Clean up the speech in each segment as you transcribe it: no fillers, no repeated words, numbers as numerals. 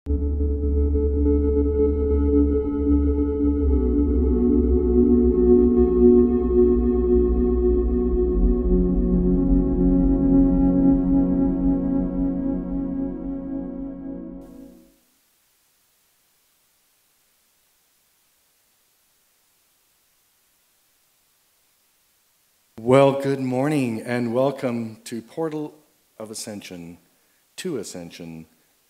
Well, good morning and welcome to Portal of Ascension, to Ascension.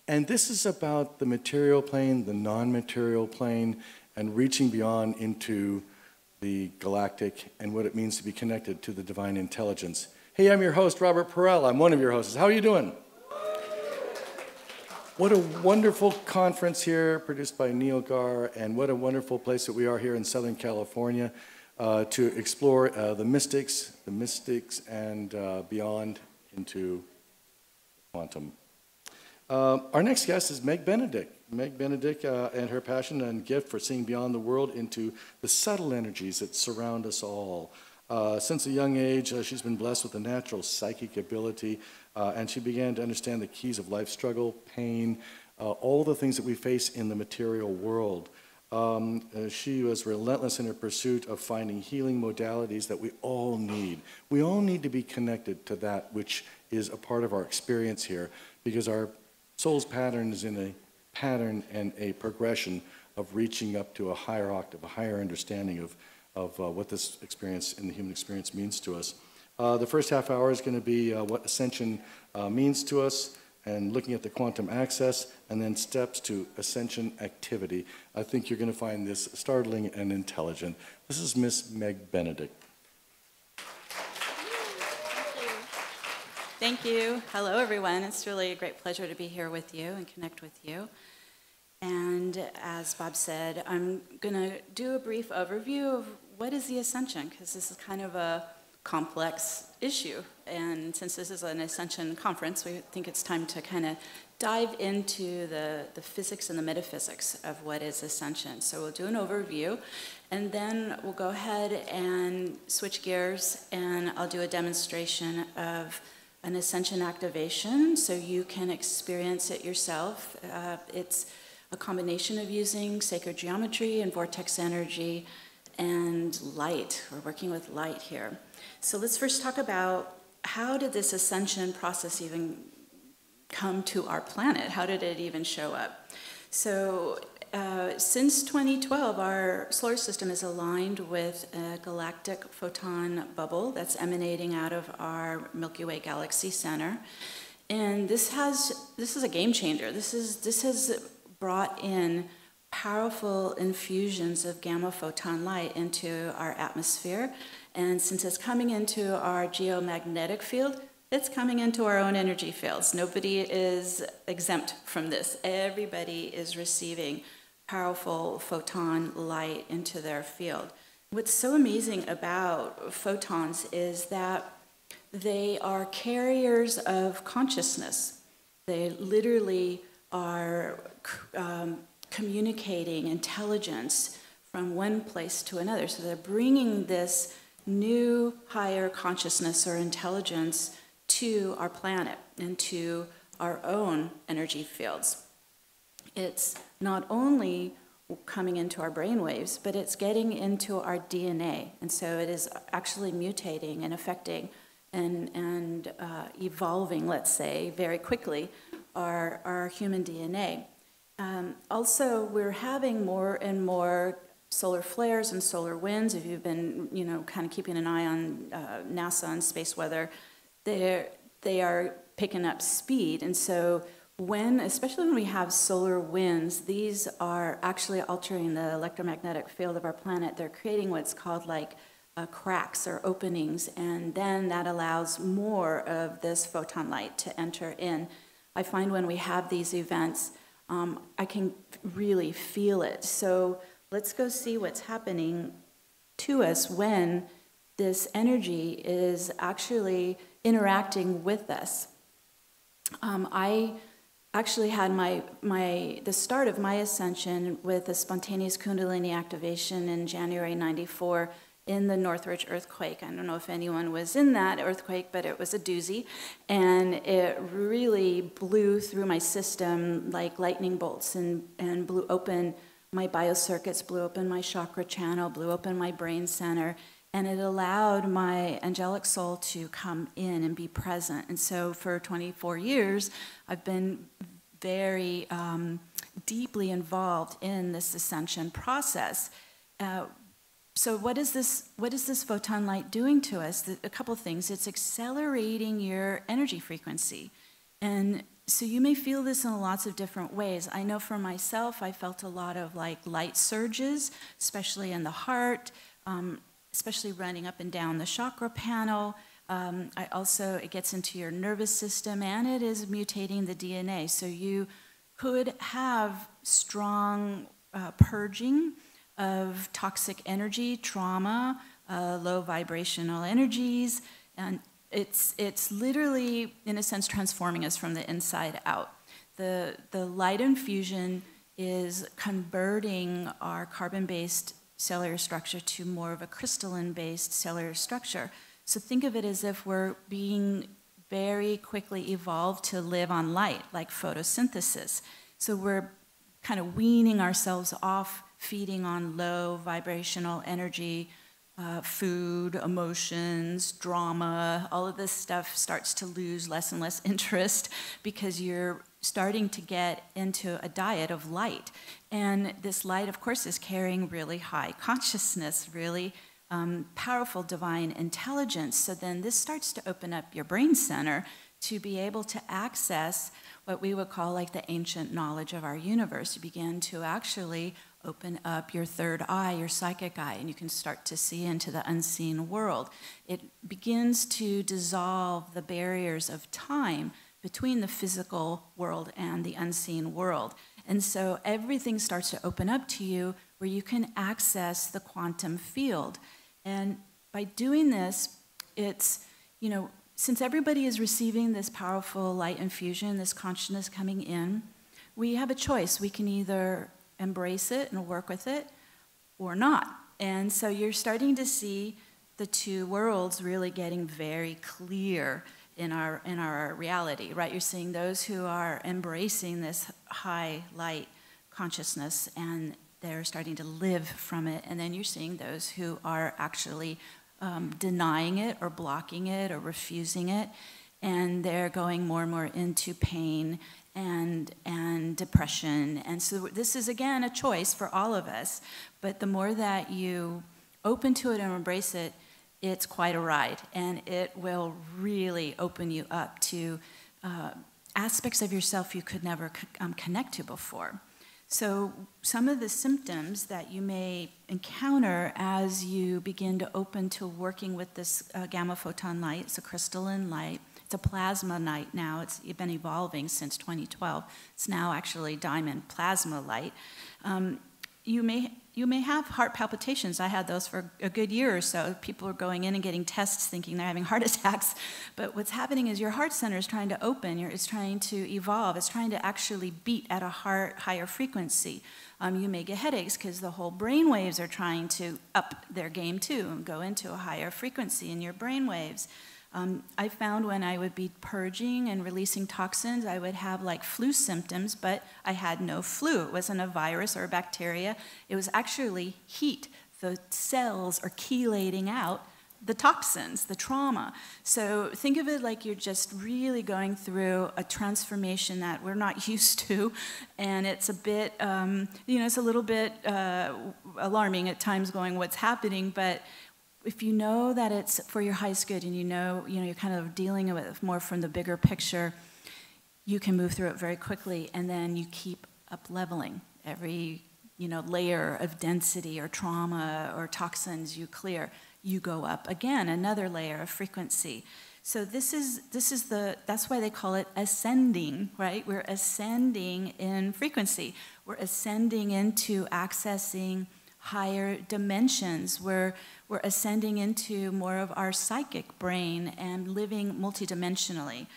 And this is about the material plane, the non-material plane, and reaching beyond into the galactic and what it means to be connected to the divine intelligence. Hey, I'm your host, Robert Perel. I'm one of your hosts. How are you doing? What a wonderful conference here, produced by Neil Gar, and what a wonderful place that we are here in Southern California. To explore the mystics, and beyond into quantum. Our next guest is Meg Benedicte. Meg Benedicte and her passion and gift for seeing beyond the world into the subtle energies that surround us all. Since a young age, she's been blessed with a natural psychic ability, and she began to understand the keys of life struggle, pain, all the things that we face in the material world. She was relentless in her pursuit of finding healing modalities that we all need. We all need to be connected to that which is a part of our experience here, because our soul's pattern is in a pattern and a progression of reaching up to a higher octave, a higher understanding of what this experience in the human experience means to us. The first half hour is going to be what Ascension means to us, and looking at the quantum access, and then steps to Ascension activity. I think you're going to find this startling and intelligent. This is Miss Meg Benedicte. Thank you. Hello, everyone. It's really a great pleasure to be here with you and connect with you. And as Bob said, I'm going to do a brief overview of what is the Ascension, because this is kind of a complex issue. And since this is an Ascension conference, we think it's time to kind of dive into the physics and the metaphysics of what is Ascension. So we'll do an overview, and then we'll go ahead and switch gears, and I'll do a demonstration of an Ascension activation so you can experience it yourself. It's a combination of using sacred geometry and vortex energy and light. We're working with light here. So let's first talk about, how did this ascension process even come to our planet? How did it even show up? So since 2012, our solar system is aligned with a galactic photon bubble that's emanating out of our Milky Way galaxy center. And this is a game changer. This has brought in powerful infusions of gamma photon light into our atmosphere. And since it's coming into our geomagnetic field, it's coming into our own energy fields. Nobody is exempt from this. Everybody is receiving powerful photon light into their field. What's so amazing about photons is that they are carriers of consciousness. They literally are communicating intelligence from one place to another. So they're bringing this new higher consciousness or intelligence to our planet and to our own energy fields. It's not only coming into our brain waves, but it's getting into our DNA. And so it is actually mutating and affecting and evolving, let's say, very quickly our human DNA. Also, we're having more and more solar flares and solar winds. If you've been, kind of keeping an eye on NASA and space weather, they are picking up speed. And so especially when we have solar winds, these are actually altering the electromagnetic field of our planet. They're creating what's called cracks or openings, and then that allows more of this photon light to enter in. I find when we have these events, I can really feel it. So let's go see what's happening to us when this energy is actually interacting with us. I actually had the start of my ascension with a spontaneous Kundalini activation in January '94, in the Northridge earthquake. I don't know if anyone was in that earthquake, but it was a doozy. And it really blew through my system like lightning bolts and blew open my biocircuits, blew open my chakra channel, blew open my brain center. And it allowed my angelic soul to come in and be present. And so for 24 years, I've been very deeply involved in this ascension process. So what is this photon light doing to us? A couple of things. It's accelerating your energy frequency. And so you may feel this in lots of different ways. I know for myself, I felt a lot of like light surges, especially in the heart, especially running up and down the chakra panel. It gets into your nervous system, and it is mutating the DNA. So you could have strong purging of toxic energy, trauma, low vibrational energies, and it's literally, in a sense, transforming us from the inside out. The light infusion is converting our carbon-based cellular structure to more of a crystalline-based cellular structure. So think of it as if we're being very quickly evolved to live on light, like photosynthesis. So we're kind of weaning ourselves off feeding on low vibrational energy, food, emotions, drama, all of this stuff starts to lose less and less interest because you're starting to get into a diet of light. And this light, of course, is carrying really high consciousness, really powerful divine intelligence. So then this starts to open up your brain center to be able to access what we would call like the ancient knowledge of our universe. You begin to actually open up your third eye, your psychic eye, and you can start to see into the unseen world. It begins to dissolve the barriers of time between the physical world and the unseen world. And so everything starts to open up to you where you can access the quantum field. And by doing this, it's, since everybody is receiving this powerful light infusion, this consciousness coming in, we have a choice. We can either embrace it and work with it or not. And so you're starting to see the two worlds really getting very clear in our reality, right? You're seeing those who are embracing this high light consciousness and they're starting to live from it. And then you're seeing those who are actually denying it or blocking it or refusing it. And they're going more and more into pain and depression. And so this is, again, a choice for all of us. But the more that you open to it and embrace it, it's quite a ride. And it will really open you up to aspects of yourself you could never connect to before. So some of the symptoms that you may encounter as you begin to open to working with this gamma photon light, it's a crystalline light. It's a plasma light now. It's been evolving since 2012. It's now actually diamond plasma light. You may have heart palpitations. I had those for a good year or so. People are going in and getting tests thinking they're having heart attacks. But what's happening is your heart center is trying to open. It's trying to evolve. It's trying to actually beat at a higher frequency. You may get headaches because the whole brain waves are trying to up their game too and go into a higher frequency in your brain waves. I found when I would be purging and releasing toxins, I would have like flu symptoms, but I had no flu. It wasn't a virus or a bacteria. It was actually heat. The cells are chelating out the toxins, the trauma. So think of it like you're just really going through a transformation that we're not used to, and it's a bit, it's a little bit alarming at times going, what's happening, but if you know that it's for your highest good and you're kind of dealing with more from the bigger picture, you can move through it very quickly, and then you keep up leveling. Every layer of density or trauma or toxins you clear, you go up again, another layer of frequency. So that's why they call it ascending, right? We're ascending in frequency. We're ascending into accessing higher dimensions. We're ascending into more of our psychic brain and living multidimensionally.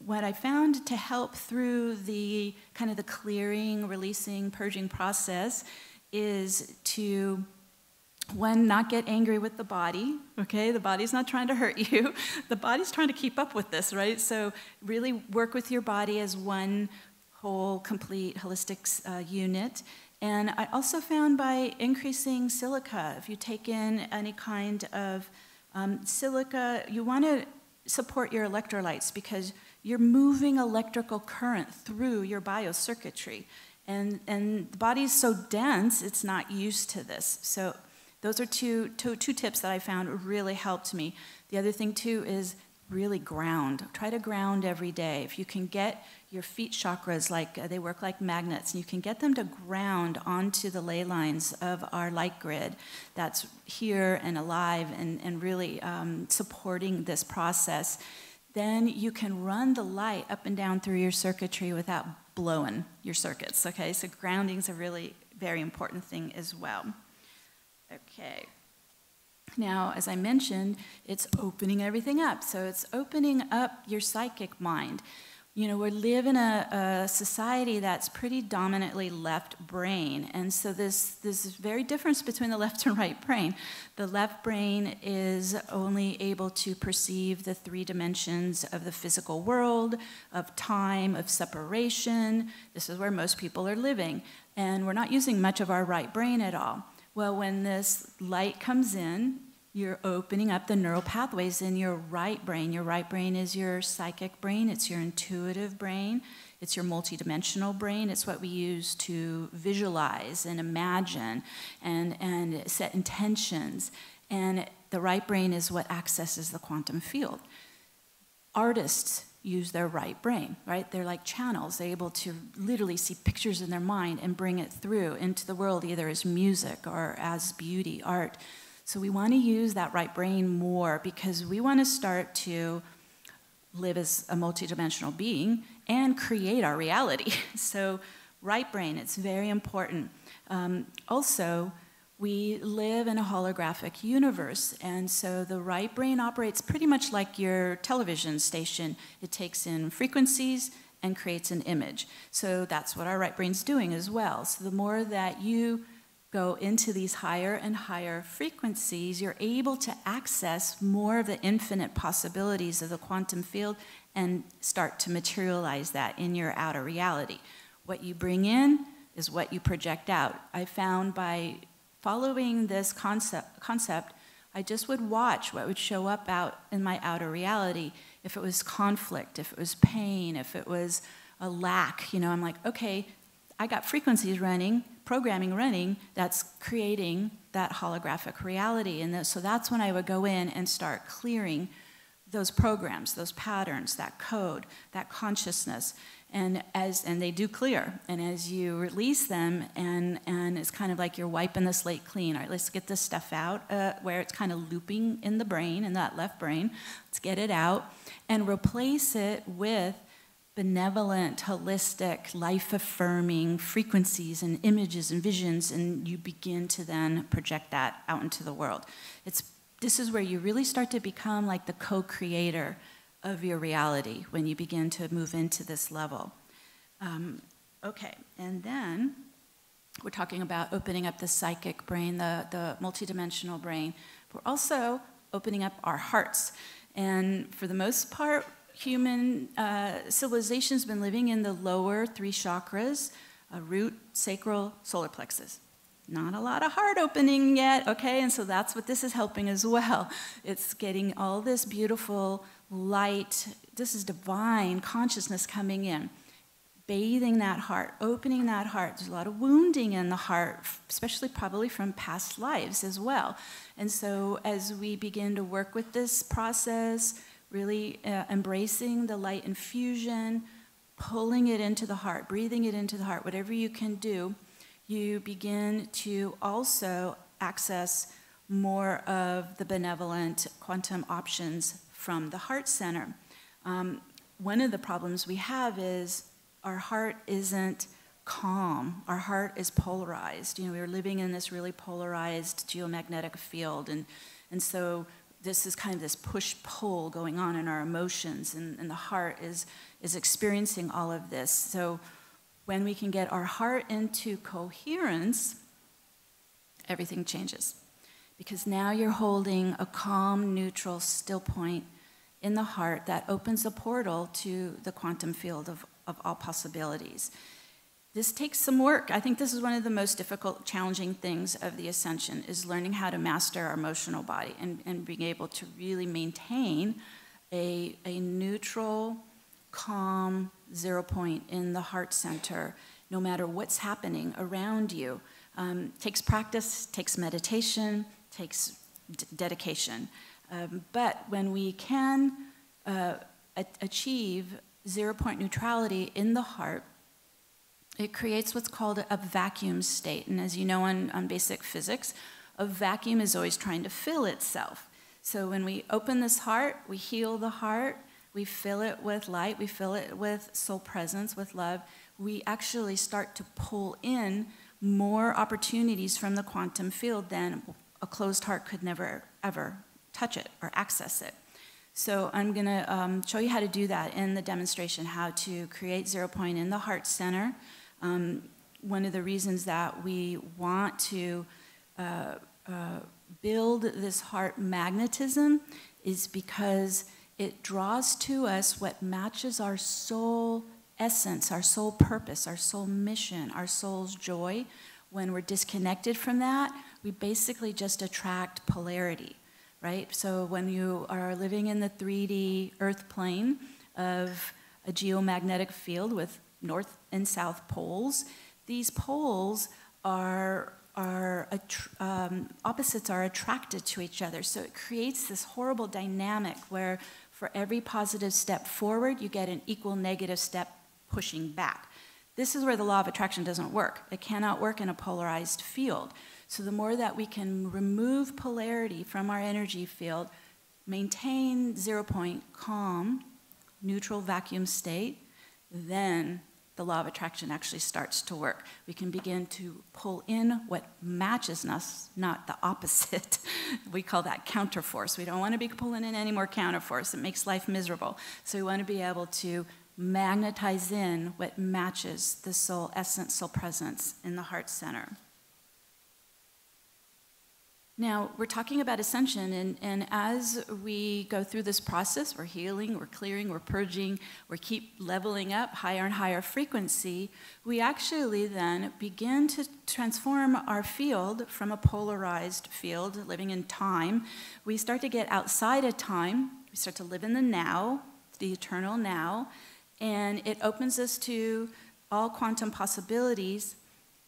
What I found to help through the kind of the clearing, releasing, purging process is to One, not get angry with the body, okay? The body's not trying to hurt you. The body's trying to keep up with this, right? So really work with your body as one whole, complete, holistic unit. And I also found by increasing silica, if you take in any kind of silica, you want to support your electrolytes because you're moving electrical current through your biocircuitry. And the body's so dense, it's not used to this. So those are two tips that I found really helped me. The other thing too is really ground. Try to ground every day. If you can get your feet chakras, like they work like magnets, and you can get them to ground onto the ley lines of our light grid that's here and alive and really supporting this process, then you can run the light up and down through your circuitry without blowing your circuits, okay? So grounding is a really very important thing as well. Okay. Now, as I mentioned, it's opening everything up. So it's opening up your psychic mind. You know, we live in a society that's pretty dominantly left brain. And so this is very difference between the left and right brain. The left brain is only able to perceive the 3 dimensions of the physical world, of time, of separation. This is where most people are living. And we're not using much of our right brain at all. Well, when this light comes in, you're opening up the neural pathways in your right brain. Your right brain is your psychic brain. It's your intuitive brain. It's your multidimensional brain. It's what we use to visualize and imagine and set intentions. And the right brain is what accesses the quantum field. Artists use their right brain, right? They're like channels. They're able to literally see pictures in their mind and bring it through into the world, either as music or as beauty, art. So we want to use that right brain more because we want to start to live as a multidimensional being and create our reality. So right brain, it's very important. Also, we live in a holographic universe, and so the right brain operates pretty much like your television station. It takes in frequencies and creates an image. So that's what our right brain's doing as well. So the more that you go into these higher and higher frequencies, you're able to access more of the infinite possibilities of the quantum field and start to materialize that in your outer reality. What you bring in is what you project out. I found by following this concept, I just would watch what would show up out in my outer reality. If it was conflict, if it was pain, if it was a lack, you know, I'm like, okay, I got frequencies running, programming running, that's creating that holographic reality. And so that's when I would go in and start clearing those programs, those patterns, that code, that consciousness. And they do clear. And as you release them, and it's kind of like you're wiping the slate clean. All right, let's get this stuff out where it's kind of looping in the brain, in that left brain. Let's get it out and replace it with benevolent, holistic, life-affirming frequencies and images and visions, and you begin to then project that out into the world. This is where you really start to become like the co-creator of your reality when you begin to move into this level. Okay, and then we're talking about opening up the psychic brain, the multidimensional brain. We're also opening up our hearts. And for the most part, human civilization's been living in the lower 3 chakras, root, sacral, solar plexus. Not a lot of heart opening yet, okay? And so that's what this is helping as well. It's getting all this beautiful light. This is divine consciousness coming in, bathing that heart, opening that heart. There's a lot of wounding in the heart, especially probably from past lives as well. And so as we begin to work with this process, really embracing the light infusion, pulling it into the heart, breathing it into the heart, whatever you can do, you begin to also access more of the benevolent quantum options from the heart center. One of the problems we have is our heart isn't calm. Our heart is polarized. You know, we're living in this really polarized geomagnetic field, and so this is kind of this push-pull going on in our emotions, and the heart is experiencing all of this. So when we can get our heart into coherence, everything changes. because now you're holding a calm, neutral, still point in the heart that opens a portal to the quantum field of all possibilities. This takes some work. I think this is one of the most difficult, challenging things of the Ascension, is learning how to master our emotional body and being able to really maintain a neutral, calm, 0 point in the heart center, no matter what's happening around you. Takes practice, takes meditation, takes dedication. But when we can achieve 0 point neutrality in the heart, it creates what's called a vacuum state. And as you know on basic physics, a vacuum is always trying to fill itself. So when we open this heart, we heal the heart, we fill it with light, we fill it with soul presence, with love, we actually start to pull in more opportunities from the quantum field than a closed heart could never, ever touch it or access it. So I'm going to show you how to do that in the demonstration, how to create 0 point in the heart center. One of the reasons that we want to build this heart magnetism is because it draws to us what matches our soul essence, our soul purpose, our soul mission, our soul's joy. When we're disconnected from that, we basically just attract polarity, right? So when you are living in the 3D earth plane of a geomagnetic field with north and south poles, these poles opposites are attracted to each other. So it creates this horrible dynamic where for every positive step forward, you get an equal negative step pushing back. This is where the law of attraction doesn't work. It cannot work in a polarized field. So the more that we can remove polarity from our energy field, maintain 0 point, calm, neutral vacuum state, then the law of attraction actually starts to work. We can begin to pull in what matches us, not the opposite. We call that counterforce. We don't want to be pulling in any more counterforce. It makes life miserable. So we want to be able to magnetize in what matches the soul essence, soul presence in the heart center. Now, we're talking about ascension, and as we go through this process, we're healing, we're clearing, we're purging, we keep leveling up higher and higher frequency, we actually then begin to transform our field from a polarized field, living in time. We start to get outside of time, we start to live in the now, the eternal now, and it opens us to all quantum possibilities,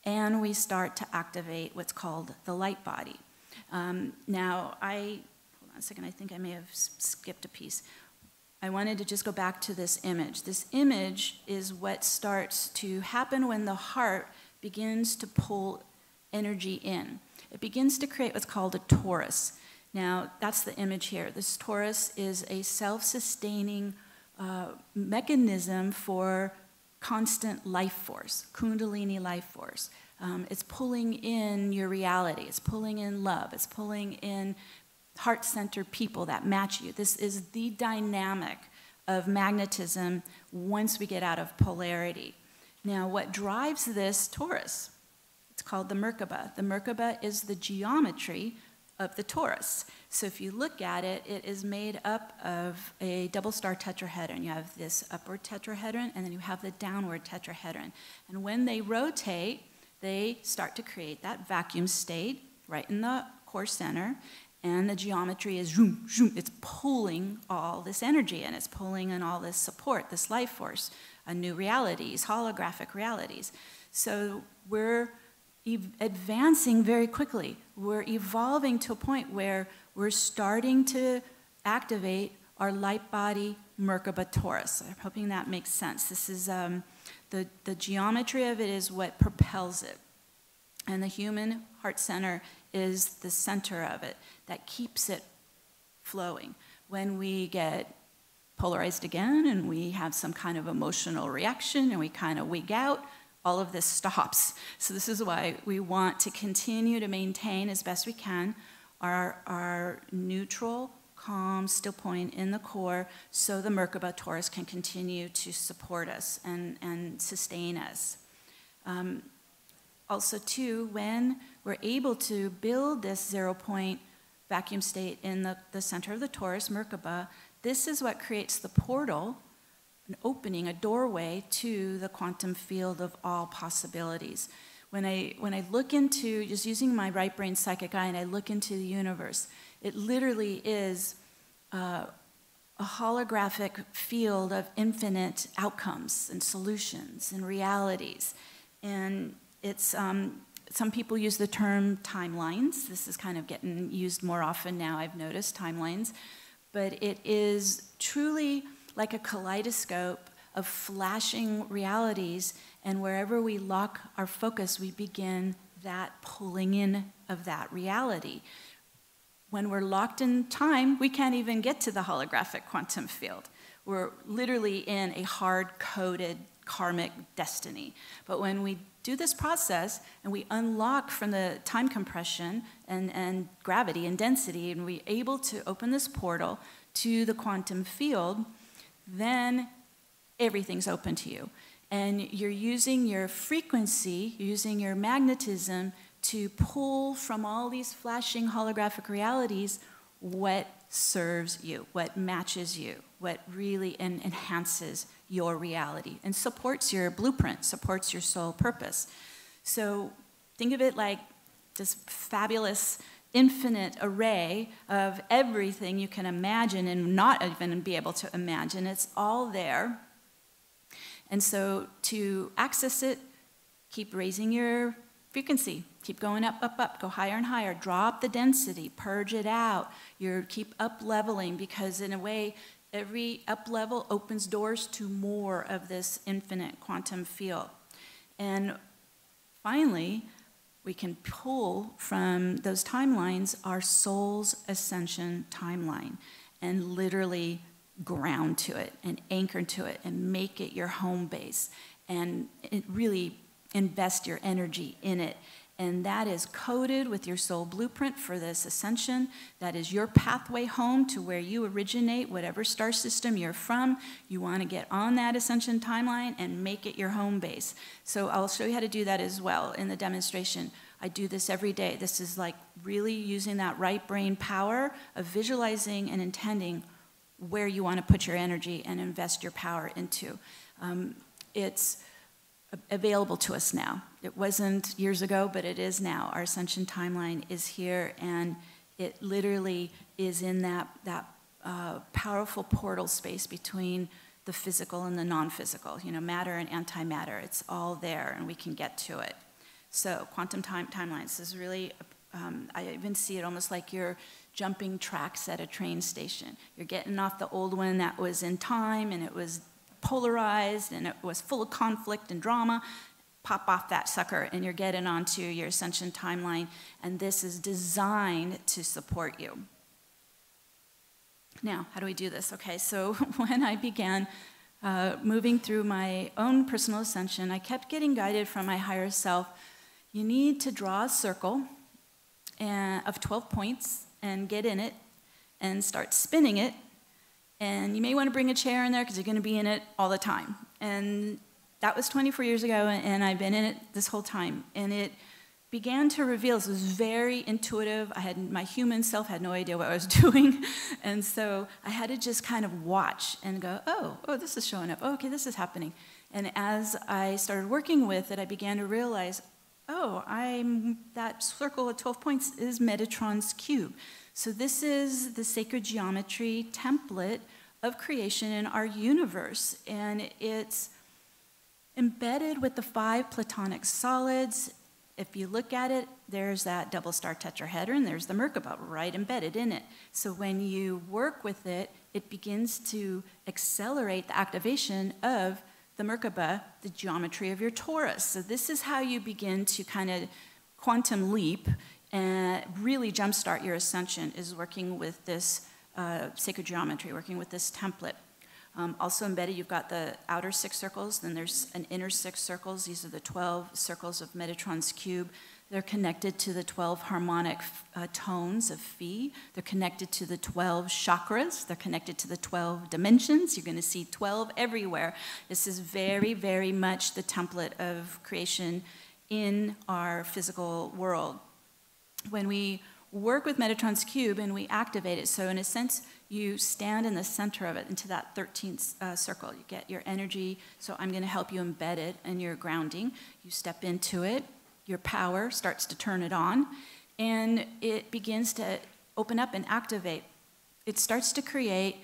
and we start to activate what's called the light body. Now, hold on a second, I think I may have skipped a piece. I wanted to just go back to this image. This image is what starts to happen when the heart begins to pull energy in. It begins to create what's called a torus. Now, that's the image here. This torus is a self-sustaining mechanism for constant life force, Kundalini life force. It's pulling in your reality. It's pulling in love. It's pulling in heart-centered people that match you. This is the dynamic of magnetism once we get out of polarity. Now, what drives this torus? It's called the Merkabah. The Merkabah is the geometry of the torus. So if you look at it, it is made up of a double star tetrahedron. You have this upward tetrahedron, and then you have the downward tetrahedron. And when they rotate, they start to create that vacuum state right in the core center, and the geometry is zoom, zoom. It's pulling all this energy, and it's pulling in all this support, this life force, new realities, holographic realities. So we're advancing very quickly. We're evolving to a point where we're starting to activate our light body Merkabah torus. I'm hoping that makes sense. This is the geometry of it is what propels it. And the human heart center is the center of it that keeps it flowing. When we get polarized again and we have some kind of emotional reaction and we kind of wig out, all of this stops. So this is why we want to continue to maintain as best we can our neutral, calm, still point in the core so the Merkabah torus can continue to support us and sustain us. also, too, when we're able to build this 0 point vacuum state in the center of the torus, Merkabah, this is what creates the portal, an opening, a doorway to the quantum field of all possibilities. When I look into, just using my right brain psychic eye, and I look into the universe, it literally is a holographic field of infinite outcomes and solutions and realities. And it's, some people use the term timelines. This is kind of getting used more often now, I've noticed, timelines. But it is truly like a kaleidoscope of flashing realities, and wherever we lock our focus, we begin that pulling in of that reality. When we're locked in time, we can't even get to the holographic quantum field. We're literally in a hard-coded karmic destiny. But when we do this process and we unlock from the time compression and gravity and density, and we're able to open this portal to the quantum field, then everything's open to you. And you're using your frequency, you're using your magnetism to pull from all these flashing holographic realities what serves you, what matches you, what really enhances your reality and supports your blueprint, supports your soul purpose. So think of it like this fabulous infinite array of everything you can imagine and not even be able to imagine. It's all there. And so to access it, keep raising your frequency. Keep going up, up, up. Go higher and higher. Drop the density. Purge it out. Keep up-leveling, because in a way, every up-level opens doors to more of this infinite quantum field. And finally, we can pull from those timelines our soul's ascension timeline and literally ground to it and anchor to it and make it your home base and really invest your energy in it. And that is coded with your soul blueprint for this ascension. That is your pathway home to where you originate, whatever star system you're from. You want to get on that ascension timeline and make it your home base. So I'll show you how to do that as well in the demonstration. I do this every day. This is like really using that right brain power of visualizing and intending where you want to put your energy and invest your power into. It's available to us now. It wasn't years ago, but it is now. Our ascension timeline is here, and it literally is in that powerful portal space between the physical and the non-physical, matter and antimatter. It's all there, and we can get to it. So quantum timelines is really, I even see it almost like you're jumping tracks at a train station. You're getting off the old one that was in time, and it was polarized, and it was full of conflict and drama. Pop off that sucker, and you're getting onto your ascension timeline, and this is designed to support you. Now, how do we do this? Okay, so when I began moving through my own personal ascension, I kept getting guided from my higher self. You need to draw a circle of 12 points and get in it and start spinning it. And you may want to bring a chair in there because you're going to be in it all the time. And that was 24 years ago, and I've been in it this whole time. And it began to reveal, this was very intuitive. My human self had no idea what I was doing. And so I had to just kind of watch and go, oh, this is showing up. Oh, okay, this is happening. And as I started working with it, I began to realize, that circle of 12 points is Metatron's cube. So this is the sacred geometry template of creation in our universe. And it's embedded with the 5 platonic solids. If you look at it, there's that double star tetrahedron, there's the Merkabah right embedded in it. So when you work with it, it begins to accelerate the activation of the Merkabah, the geometry of your torus. So this is how you begin to kind of quantum leap and really jumpstart your ascension, is working with this sacred geometry, working with this template. Also embedded, you've got the outer 6 circles, then there's an inner 6 circles. These are the 12 circles of Metatron's cube. They're connected to the 12 harmonic tones of Phi. They're connected to the 12 chakras. They're connected to the 12 dimensions. You're going to see 12 everywhere. This is very, very much the template of creation in our physical world. When we work with Metatron's cube and we activate it, so in a sense, you stand in the center of it into that 13th circle. You get your energy, so I'm going to help you embed it in your grounding. You step into it, your power starts to turn it on, and it begins to open up and activate. It starts to create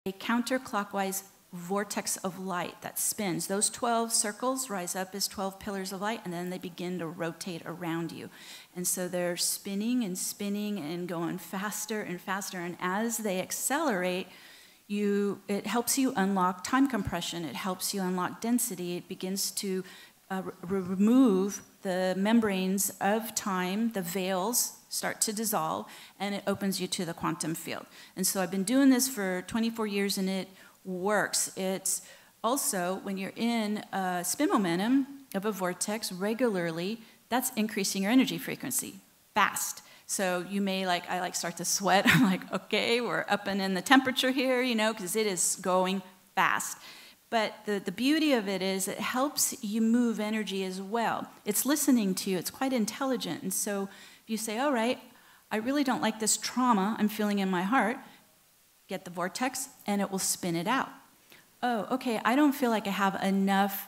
a counterclockwise vortex of light that spins. Those 12 circles rise up as 12 pillars of light, and then they begin to rotate around you. And so they're spinning and going faster and faster. And as they accelerate, it helps you unlock time compression. It helps you unlock density. It begins to remove the membranes of time, the veils start to dissolve, and it opens you to the quantum field. And so I've been doing this for 24 years, and it works. It's also, when you're in a spin momentum of a vortex regularly, that's increasing your energy frequency fast. So you may I start to sweat. I'm like, okay, we're up and in the temperature here, because it is going fast. But the beauty of it is it helps you move energy as well. It's listening to you. It's quite intelligent. And so if you say, all right, I really don't like this trauma I'm feeling in my heart, get the vortex, and it will spin it out. Oh, okay, I don't feel like I have enough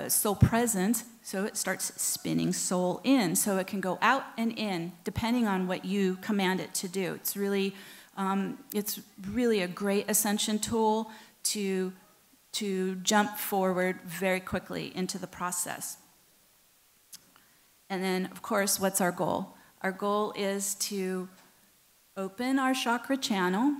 soul presence, so it starts spinning soul in. So it can go out and in, depending on what you command it to do. It's really a great ascension tool to jump forward very quickly into the process. And then, of course, what's our goal? Our goal is to open our chakra channel.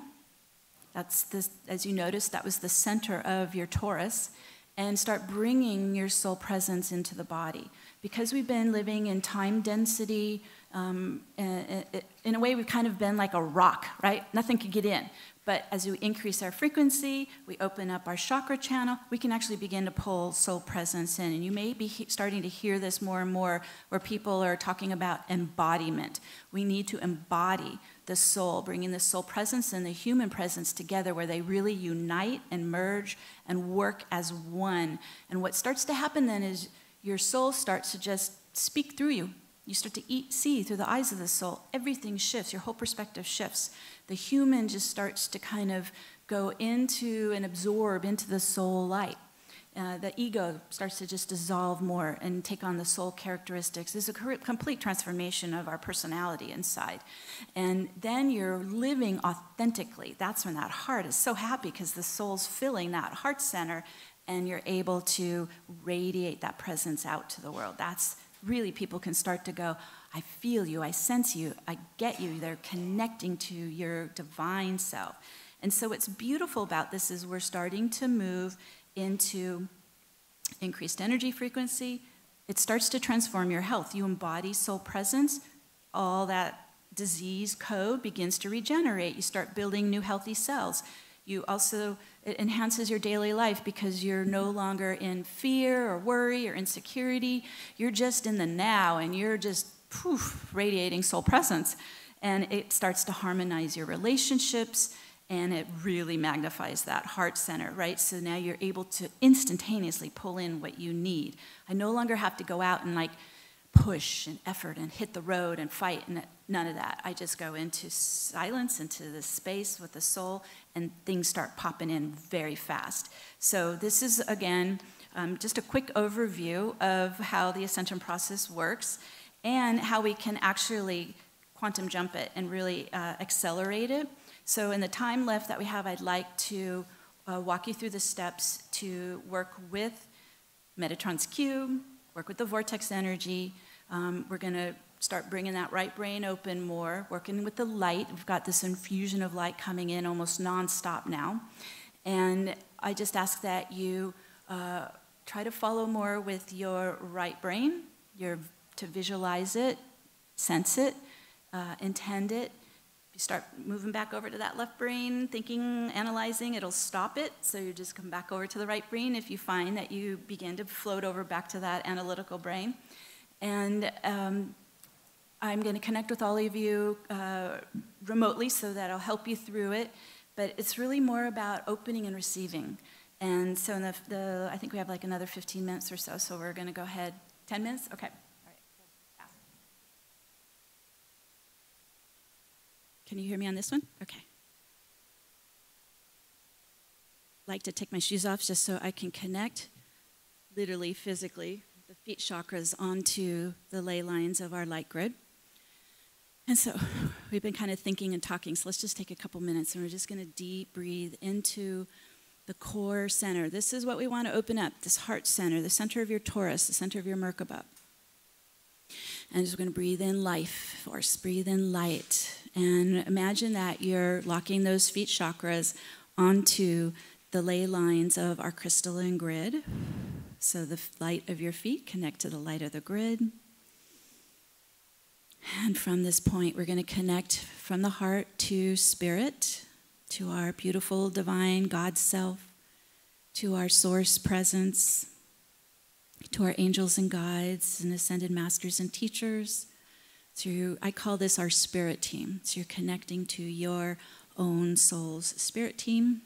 That's this, as you noticed, that was the center of your torus, and start bringing your soul presence into the body. Because we've been living in time density, in a way we've kind of been like a rock, right? Nothing could get in. But as we increase our frequency, we open up our chakra channel, we can actually begin to pull soul presence in. And you may be starting to hear this more and more, where people are talking about embodiment. We need to embody the soul, bringing the soul presence and the human presence together, where they really unite and merge and work as one. And what starts to happen then is your soul starts to just speak through you. You start to see through the eyes of the soul. Everything shifts. Your whole perspective shifts. The human just starts to kind of go into and absorb into the soul light. The ego starts to just dissolve more and take on the soul characteristics. It's a complete transformation of our personality inside. And then you're living authentically. That's when that heart is so happy, because the soul's filling that heart center, and you're able to radiate that presence out to the world. That's really, people can start to go, I feel you, I sense you, I get you. They're connecting to your divine self. And so what's beautiful about this is we're starting to move into increased energy frequency. It starts to transform your health. You embody soul presence, all that disease code begins to regenerate. You start building new healthy cells. It enhances your daily life, because you're no longer in fear or worry or insecurity. You're just in the now, and you're just radiating soul presence. And it starts to harmonize your relationships, and it really magnifies that heart center, right? So now you're able to instantaneously pull in what you need. I no longer have to go out and push and effort and hit the road and fight, and none of that. I just go into silence, into the space with the soul, and things start popping in very fast. So this is, again, just a quick overview of how the ascension process works and how we can actually quantum jump it and really accelerate it. So in the time left that we have, I'd like to walk you through the steps to work with Metatron's cube, work with the vortex energy. We're going to start bringing that right brain open more, working with the light. We've got this infusion of light coming in almost nonstop now. And I just ask that you try to follow more with your right brain, to visualize it, sense it, intend it. You start moving back over to that left brain, thinking, analyzing, it'll stop it. So you just come back over to the right brain if you find that you begin to float over back to that analytical brain. And I'm going to connect with all of you remotely, so that I'll help you through it. But it's really more about opening and receiving. And so I think we have another 15 minutes or so, so we're going to go ahead 10 minutes? Okay. All right. Yeah. Can you hear me on this one? Okay. I'd like to take my shoes off just so I can connect, literally, physically, the feet chakras onto the ley lines of our light grid. And so we've been kind of thinking and talking, so let's just take a couple minutes and we're just going to deep breathe into the core center. This is what we want to open up, this heart center, the center of your torus, the center of your Merkabah. And just going to breathe in life force, breathe in light. And imagine that you're locking those feet chakras onto the ley lines of our crystalline grid. So the light of your feet connect to the light of the grid. And from this point, we're going to connect from the heart to spirit, to our beautiful divine God self, to our source presence, to our angels and guides and ascended masters and teachers. So I call this our spirit team. So you're connecting to your own soul's spirit team.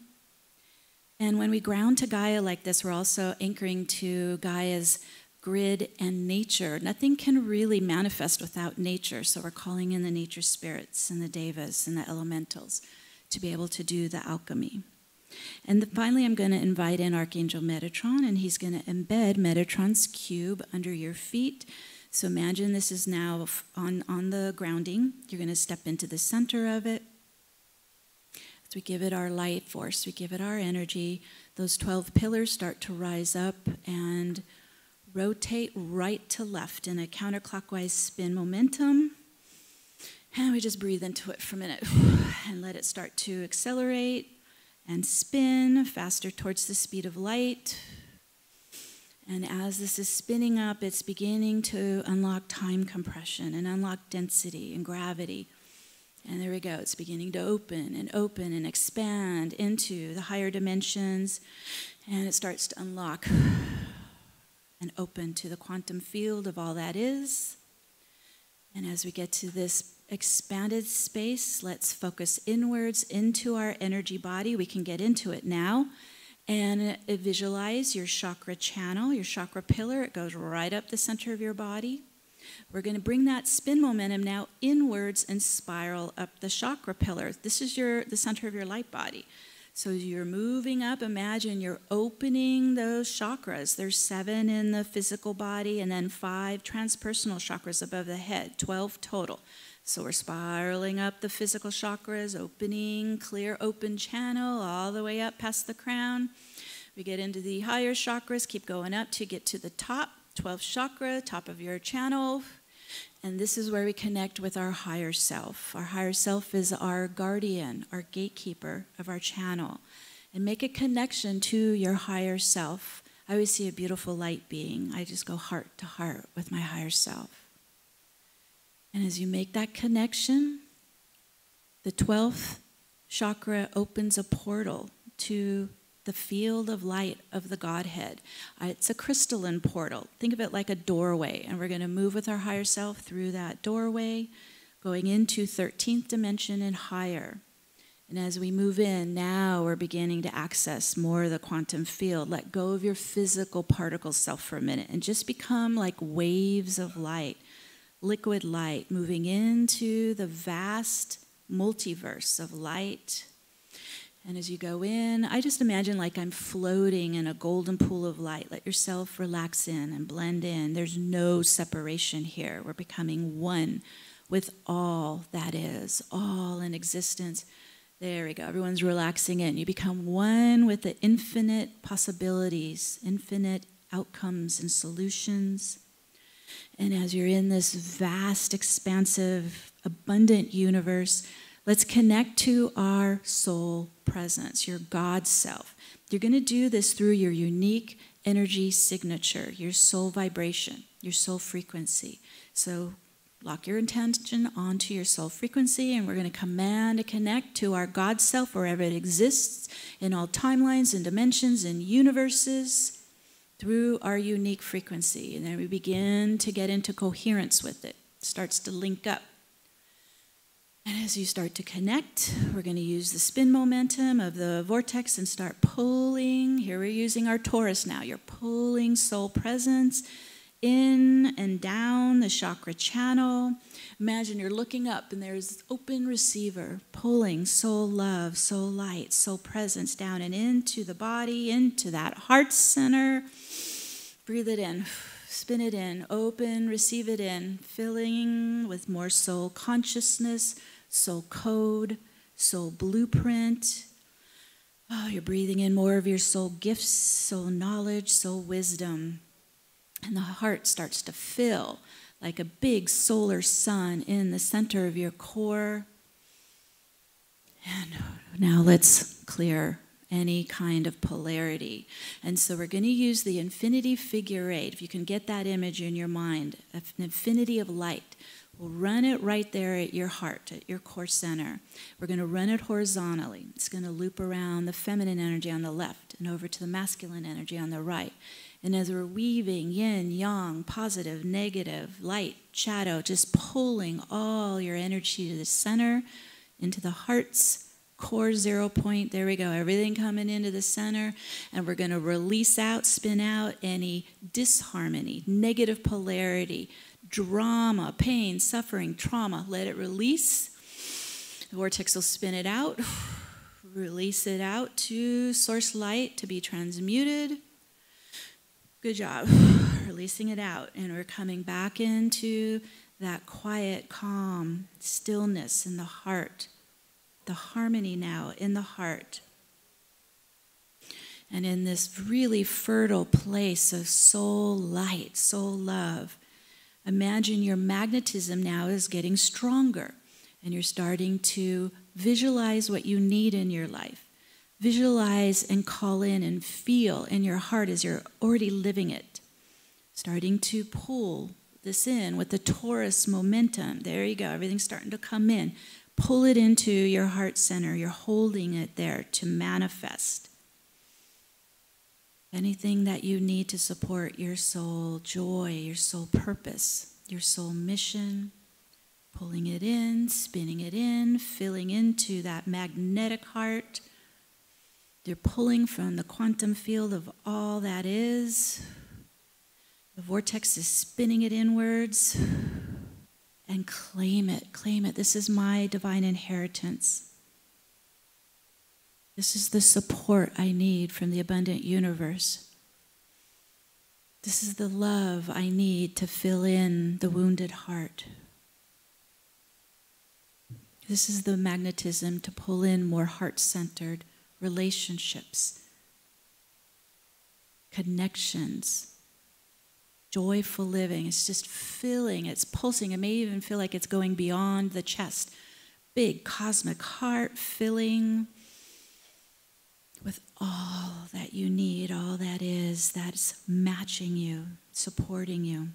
And when we ground to Gaia like this, we're also anchoring to Gaia's grid and nature. Nothing can really manifest without nature, so we're calling in the nature spirits and the devas and the elementals to be able to do the alchemy. And finally, I'm going to invite in Archangel Metatron, and he's going to embed Metatron's cube under your feet. So imagine this is now on the grounding. You're going to step into the center of it. As we give it our light force, we give it our energy, those 12 pillars start to rise up and rotate right to left in a counterclockwise spin momentum. And we just breathe into it for a minute and let it start to accelerate and spin faster towards the speed of light. And as this is spinning up, it's beginning to unlock time compression and unlock density and gravity. And there we go. It's beginning to open and expand into the higher dimensions. And it starts to unlock and open to the quantum field of all that is. And as we get to this expanded space, let's focus inwards into our energy body. We can get into it now. And visualize your chakra channel, your chakra pillar. It goes right up the center of your body. We're going to bring that spin momentum now inwards and spiral up the chakra pillar. This is the center of your light body. So you're moving up. Imagine you're opening those chakras. There's 7 in the physical body and then 5 transpersonal chakras above the head, 12 total. So we're spiraling up the physical chakras, opening, clear, open channel all the way up past the crown. We get into the higher chakras, keep going up to get to the top, 12th chakra, top of your channel. And this is where we connect with our higher self. Our higher self is our guardian, our gatekeeper of our channel. And make a connection to your higher self. I always see a beautiful light being. I just go heart to heart with my higher self. And as you make that connection, the 12th chakra opens a portal to the field of light of the Godhead. It's a crystalline portal. Think of it like a doorway, and we're going to move with our higher self through that doorway, going into 13th dimension and higher. And as we move in, now we're beginning to access more of the quantum field. Let go of your physical particle self for a minute and just become like waves of light, liquid light, moving into the vast multiverse of light. And as you go in, I just imagine like I'm floating in a golden pool of light. Let yourself relax in and blend in. There's no separation here. We're becoming one with all that is, all in existence. There we go. Everyone's relaxing in. You become one with the infinite possibilities, infinite outcomes and solutions. And as you're in this vast, expansive, abundant universe, let's connect to our soul presence, your God self. You're going to do this through your unique energy signature, your soul vibration, your soul frequency. So lock your intention onto your soul frequency, and we're going to command to connect to our God self wherever it exists in all timelines and dimensions and universes through our unique frequency. And then we begin to get into coherence with it. It starts to link up. And as you start to connect, we're going to use the spin momentum of the vortex and start pulling. Here we're using our torus now. You're pulling soul presence in and down the chakra channel. Imagine you're looking up and there's open receiver pulling soul love, soul light, soul presence down and into the body, into that heart center. Breathe it in, spin it in, open, receive it in, filling with more soul consciousness, soul code, soul blueprint. Oh, you're breathing in more of your soul gifts, soul knowledge, soul wisdom. And the heart starts to fill like a big solar sun in the center of your core. And now let's clear any kind of polarity. And so we're going to use the infinity figure eight. If you can get that image in your mind, an infinity of light. We'll run it right there at your heart, at your core center. We're going to run it horizontally. It's going to loop around the feminine energy on the left and over to the masculine energy on the right. And as we're weaving yin, yang, positive, negative, light, shadow, just pulling all your energy to the center, into the heart's core 0 point. There we go. Everything coming into the center. And we're going to release out, spin out any disharmony, negative polarity, drama, pain, suffering, trauma. Let it release. The vortex will spin it out. Release it out to source light to be transmuted. Good job. Releasing it out. And we're coming back into that quiet, calm stillness in the heart. The harmony now in the heart. And in this really fertile place of soul light, soul love, imagine your magnetism now is getting stronger. And you're starting to visualize what you need in your life. Visualize and call in and feel in your heart as you're already living it. Starting to pull this in with the Taurus momentum. There you go. Everything's starting to come in. Pull it into your heart center. You're holding it there to manifest. Anything that you need to support your soul joy, your soul purpose, your soul mission. Pulling it in, spinning it in, filling into that magnetic heart. You're pulling from the quantum field of all that is. The vortex is spinning it inwards. And claim it, claim it. This is my divine inheritance. This is the support I need from the abundant universe. This is the love I need to fill in the wounded heart. This is the magnetism to pull in more heart-centered relationships, connections, joyful living. It's just filling, it's pulsing. It may even feel like it's going beyond the chest. Big cosmic heart filling with all that you need, all that is, that's matching you, supporting you.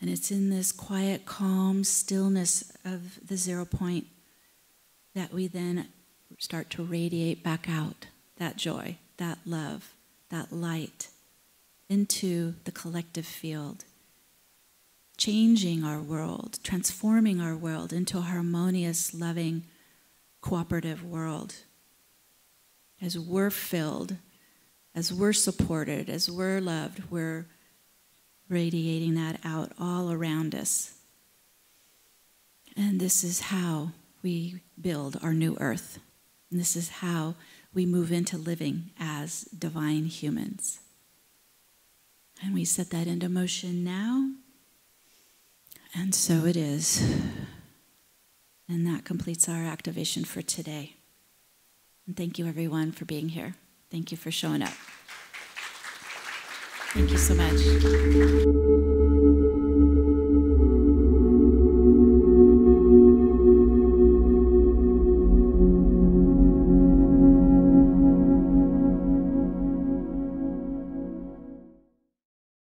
And it's in this quiet, calm stillness of the 0 point that we then start to radiate back out that joy, that love, that light into the collective field, changing our world, transforming our world into a harmonious, loving, cooperative world. As we're filled, as we're supported, as we're loved, we're radiating that out all around us. And this is how we build our new earth. And this is how we move into living as divine humans. And we set that into motion now. And so it is. And that completes our activation for today. And thank you, everyone, for being here. Thank you for showing up. Thank you so much.